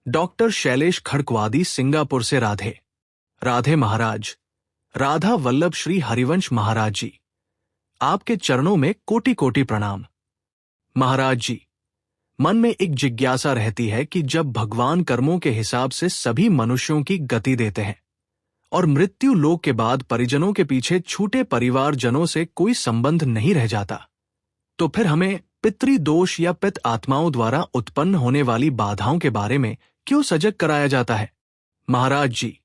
Doctor Shailesh खड़कवादी, Singapore से राधे। राधे महाराज। राधा वल्लभ श्री हरिवंश महाराज जी, आपके चरणों में कोटि कोटि प्रणाम। महाराज जी, मन में एक जिज्ञासा रहती है कि जब भगवान कर्मों के हिसाब से सभी मनुष्यों की गति देते हैं और मृत्यु लोक के बाद परिजनों के पीछे छूटे परिवारजनों से कोई संबंध नहीं रह जाता, तो फिर हमें पितृदोष या पित आत्माओं द्वारा उत्पन्न होने वाली बाधाओं के बारे में क्यों सजग कराया जाता है? महाराज जी,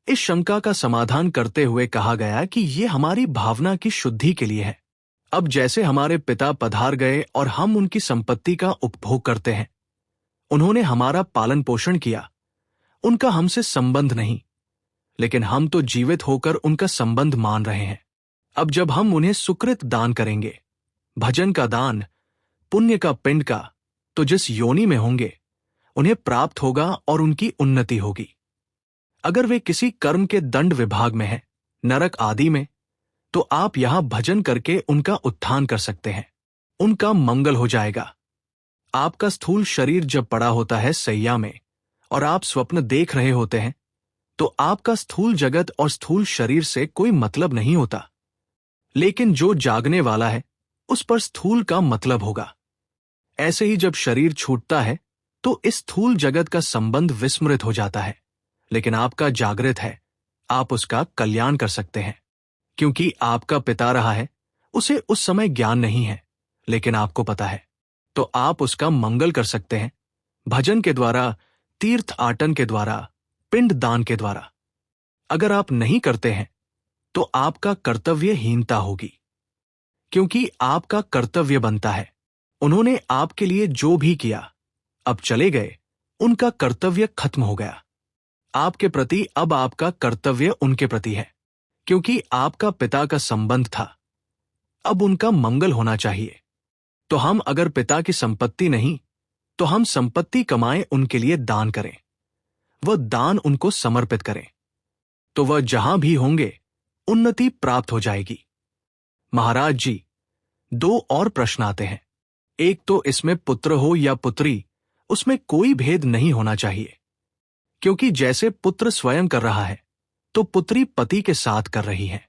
इस शंका का समाधान करते हुए कहा गया कि ये हमारी भावना की शुद्धि के लिए है। अब जैसे हमारे पिता पधार गए और हम उनकी संपत्ति का उपभोग करते हैं, उन्होंने हमारा पालन पोषण किया, उनका हमसे संबंध नहीं, लेकिन हम तो जीवित होकर उनका संबंध मान रहे हैं। अब जब हम उन्हें सुकृत दान करेंगे, भजन का दान, पुण्य का पिंड का, तो जिस योनि में होंगे उन्हें प्राप्त होगा और उनकी उन्नति होगी। अगर वे किसी कर्म के दंड विभाग में हैं, नरक आदि में, तो आप यहां भजन करके उनका उत्थान कर सकते हैं, उनका मंगल हो जाएगा। आपका स्थूल शरीर जब पड़ा होता है सैया में और आप स्वप्न देख रहे होते हैं, तो आपका स्थूल जगत और स्थूल शरीर से कोई मतलब नहीं होता, लेकिन जो जागने वाला है उस पर स्थूल का मतलब होगा। ऐसे ही जब शरीर छूटता है तो इस स्थूल जगत का संबंध विस्मृत हो जाता है, लेकिन आपका जागृत है, आप उसका कल्याण कर सकते हैं। क्योंकि आपका पिता रहा है, उसे उस समय ज्ञान नहीं है, लेकिन आपको पता है, तो आप उसका मंगल कर सकते हैं, भजन के द्वारा, तीर्थ आटन के द्वारा, पिंड दान के द्वारा। अगर आप नहीं करते हैं तो आपका कर्तव्यहीनता होगी, क्योंकि आपका कर्तव्य बनता है। उन्होंने आपके लिए जो भी किया, अब चले गए, उनका कर्तव्य खत्म हो गया। आपके प्रति अब आपका कर्तव्य उनके प्रति है, क्योंकि आपका पिता का संबंध था, अब उनका मंगल होना चाहिए। तो हम अगर पिता की संपत्ति नहीं, तो हम संपत्ति कमाएं, उनके लिए दान करें, वह दान उनको समर्पित करें, तो वह जहां भी होंगे उन्नति प्राप्त हो जाएगी। महाराज जी, दो और प्रश्न आते हैं। एक तो इसमें पुत्र हो या पुत्री, उसमें कोई भेद नहीं होना चाहिए, क्योंकि जैसे पुत्र स्वयं कर रहा है तो पुत्री पति के साथ कर रही है।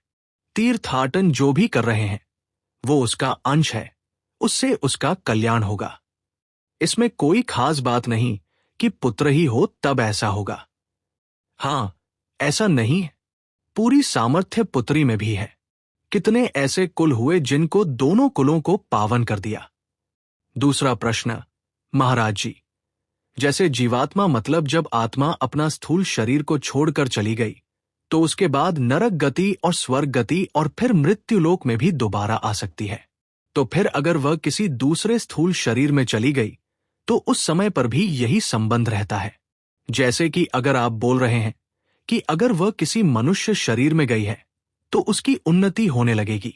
तीर्थाटन जो भी कर रहे हैं वो उसका अंश है, उससे उसका कल्याण होगा। इसमें कोई खास बात नहीं कि पुत्र ही हो तब ऐसा होगा। हां, ऐसा नहीं है, पूरी सामर्थ्य पुत्री में भी है। कितने ऐसे कुल हुए जिनको दोनों कुलों को पावन कर दिया। दूसरा प्रश्न, महाराज जी, जैसे जीवात्मा मतलब जब आत्मा अपना स्थूल शरीर को छोड़कर चली गई तो उसके बाद नरक गति और स्वर्ग गति और फिर मृत्युलोक में भी दोबारा आ सकती है। तो फिर अगर वह किसी दूसरे स्थूल शरीर में चली गई तो उस समय पर भी यही संबंध रहता है। जैसे कि अगर आप बोल रहे हैं कि अगर वह किसी मनुष्य शरीर में गई है तो उसकी उन्नति होने लगेगी।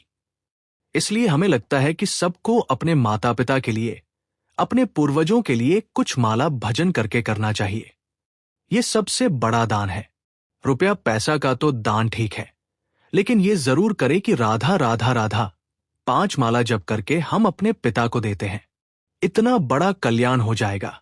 इसलिए हमें लगता है कि सबको अपने माता पिता के लिए, अपने पूर्वजों के लिए कुछ माला भजन करके करना चाहिए। यह सबसे बड़ा दान है। रुपया पैसा का तो दान ठीक है, लेकिन यह जरूर करे कि राधा राधा राधा 5 माला जप करके हम अपने पिता को देते हैं। इतना बड़ा कल्याण हो जाएगा।